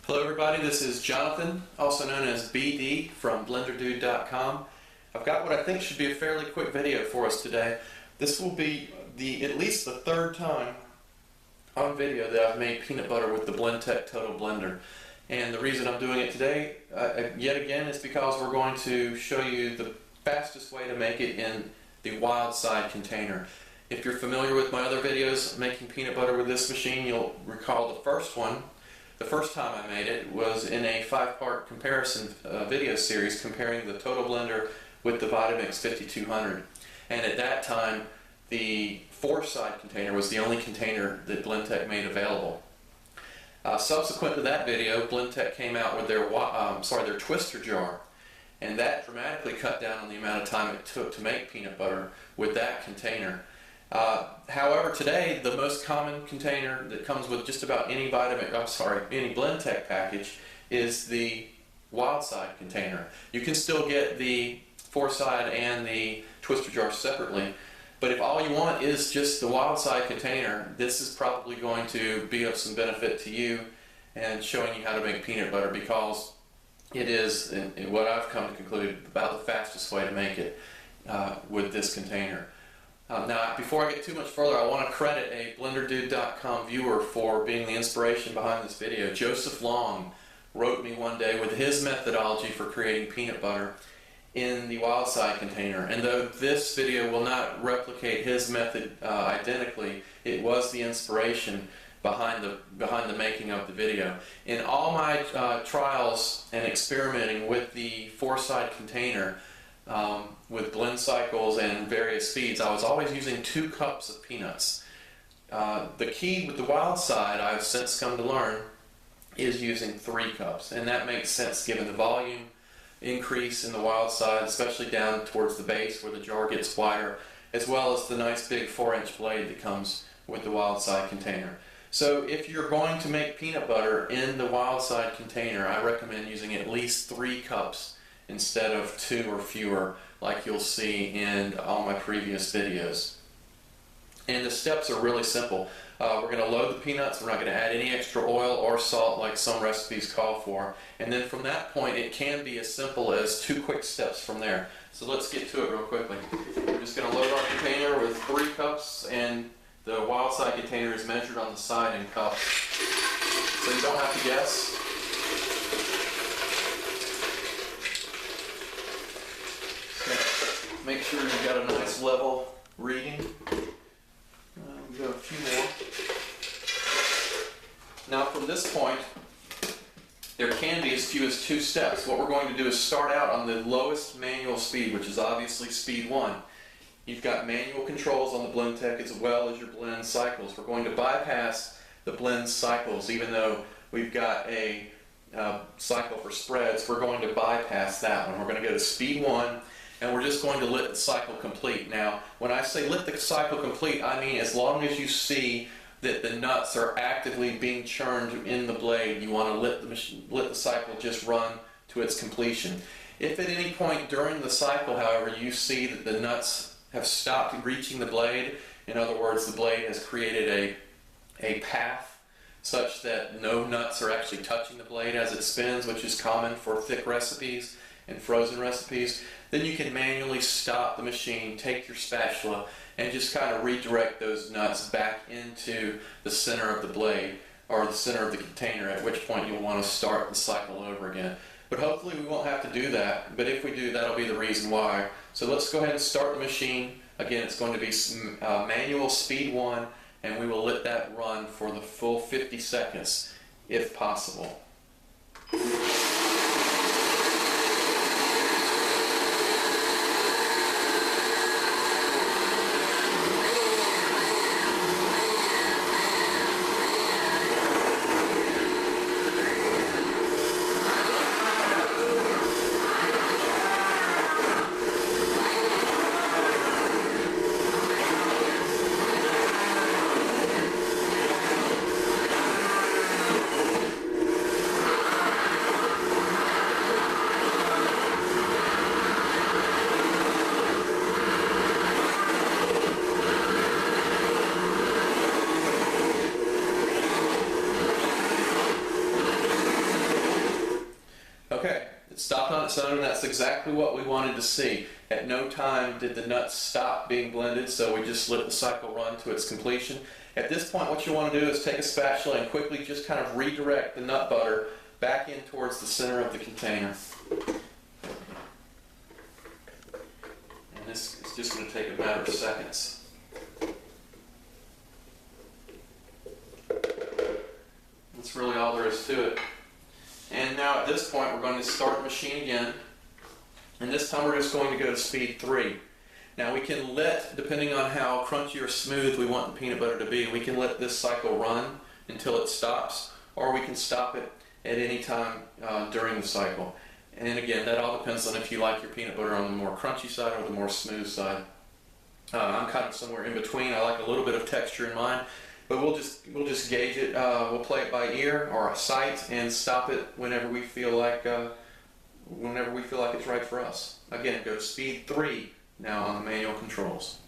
Hello everybody, this is Jonathan, also known as BD from BlenderDude.com. I've got what I think should be a fairly quick video for us today. This will be at least the third time on video that I've made peanut butter with the Blendtec Total Blender. And the reason I'm doing it today, yet again, is because we're going to show you the fastest way to make it in the WildSide container. If you're familiar with my other videos making peanut butter with this machine, you'll recall the first one. The first time I made it was in a 5-part comparison video series comparing the Total Blender with the Vitamix 5200. And at that time, the 4-side container was the only container that Blendtec made available. Subsequent to that video, Blendtec came out with their twister jar, and that dramatically cut down on the amount of time it took to make peanut butter with that container. However, today the most common container that comes with just about any any Blendtec package is the WildSide container. You can still get the 4-side and the twister jar separately, but if all you want is just the WildSide container, this is probably going to be of some benefit to you and showing you how to make peanut butter, because it is, in what I've come to conclude, about the fastest way to make it with this container. Now, before I get too much further, I want to credit a BlenderDude.com viewer for being the inspiration behind this video. Joseph Long wrote me one day with his methodology for creating peanut butter in the WildSide container. And though this video will not replicate his method identically, it was the inspiration behind the making of the video. In all my trials and experimenting with the 4-side container, with blend cycles and various feeds, I was always using 2 cups of peanuts. The key with the WildSide, I've since come to learn, is using 3 cups, and that makes sense given the volume increase in the WildSide, especially down towards the base where the jar gets wider, as well as the nice big 4-inch blade that comes with the WildSide container. So if you're going to make peanut butter in the WildSide container, I recommend using at least 3 cups instead of 2 or fewer, like you'll see in all my previous videos. And the steps are really simple. We're going to load the peanuts. We're not going to add any extra oil or salt like some recipes call for. And then from that point, it can be as simple as 2 quick steps from there. So let's get to it real quickly. We're just going to load our container with 3 cups, and the WildSide container is measured on the side in cups, so you don't have to guess. Make sure you've got a nice level reading. We've got a few more. Now from this point, there can be as few as 2 steps. What we're going to do is start out on the lowest manual speed, which is obviously speed 1. You've got manual controls on the Blendtec as well as your blend cycles. We're going to bypass the blend cycles. Even though we've got a cycle for spreads, we're going to bypass that one. We're going to go to speed 1, and we're just going to let the cycle complete. Now, when I say let the cycle complete, I mean as long as you see that the nuts are actively being churned in the blade, you want to let the cycle just run to its completion. If at any point during the cycle, however, you see that the nuts have stopped reaching the blade, in other words, the blade has created a path such that no nuts are actually touching the blade as it spins, which is common for thick recipes and frozen recipes, then you can manually stop the machine, take your spatula, and just kind of redirect those nuts back into the center of the blade, or the center of the container, at which point you'll want to start the cycle over again. But hopefully we won't have to do that, but if we do, that'll be the reason why. So let's go ahead and start the machine. Again, it's going to be manual speed 1, and we will let that run for the full 50 seconds, if possible. Okay, it stopped on its own, and that's exactly what we wanted to see. At no time did the nuts stop being blended, so we just let the cycle run to its completion. At this point, what you want to do is take a spatula and quickly just kind of redirect the nut butter back in towards the center of the container. And this is just going to take a matter of seconds. That's really all there is to it. And now at this point we're going to start the machine again, and this time we're just going to go to speed 3. Now we can let, depending on how crunchy or smooth we want the peanut butter to be, we can let this cycle run until it stops, or we can stop it at any time during the cycle. And again, that all depends on if you like your peanut butter on the more crunchy side or the more smooth side. I'm kind of somewhere in between. I like a little bit of texture in mine. But we'll just gauge it. We'll play it by ear or a sight and stop it whenever we feel like it's right for us. Again, go to speed 3 now on the manual controls.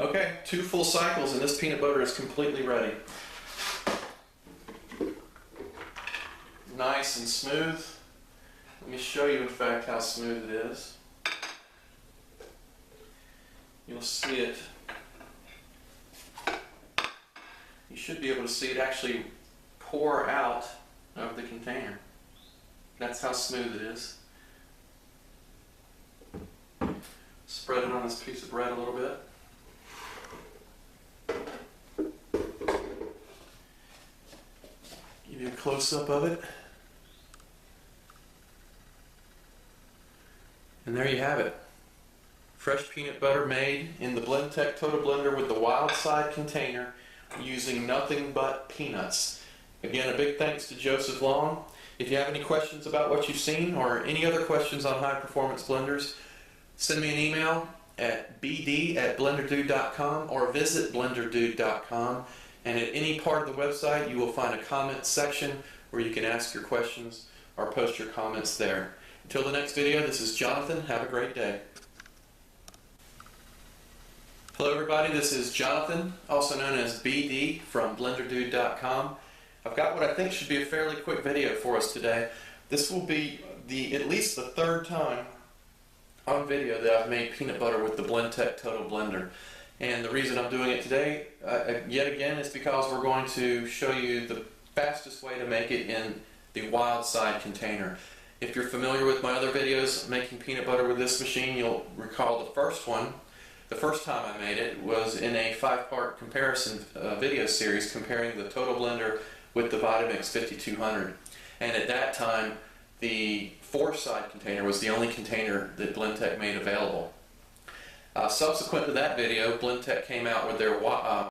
Okay, 2 full cycles and this peanut butter is completely ready. Nice and smooth. Let me show you in fact how smooth it is. You'll see it. You should be able to see it actually pour out of the container. That's how smooth it is. Spread it on this piece of bread a little bit. Give you a close-up of it. And there you have it. Fresh peanut butter made in the Blendtec Total Blender with the WildSide container using nothing but peanuts. Again, a big thanks to Joseph Long. If you have any questions about what you've seen or any other questions on high performance blenders, send me an email at bd@blenderdude.com or visit blenderdude.com. And at any part of the website you will find a comment section where you can ask your questions or post your comments there. Until the next video, this is Jonathan. Have a great day. Hello everybody, this is Jonathan, also known as BD from blenderdude.com. I've got what I think should be a fairly quick video for us today. This will be at least the 3rd time on video that I've made peanut butter with the Blendtec Total Blender. And the reason I'm doing it today, yet again, is because we're going to show you the fastest way to make it in the WildSide container. If you're familiar with my other videos making peanut butter with this machine, you'll recall the first one. The first time I made it was in a 5-part comparison video series comparing the Total Blender with the Vitamix 5200. And at that time, the 4-side container was the only container that Blendtec made available. Subsequent to that video, Blendtec came out with their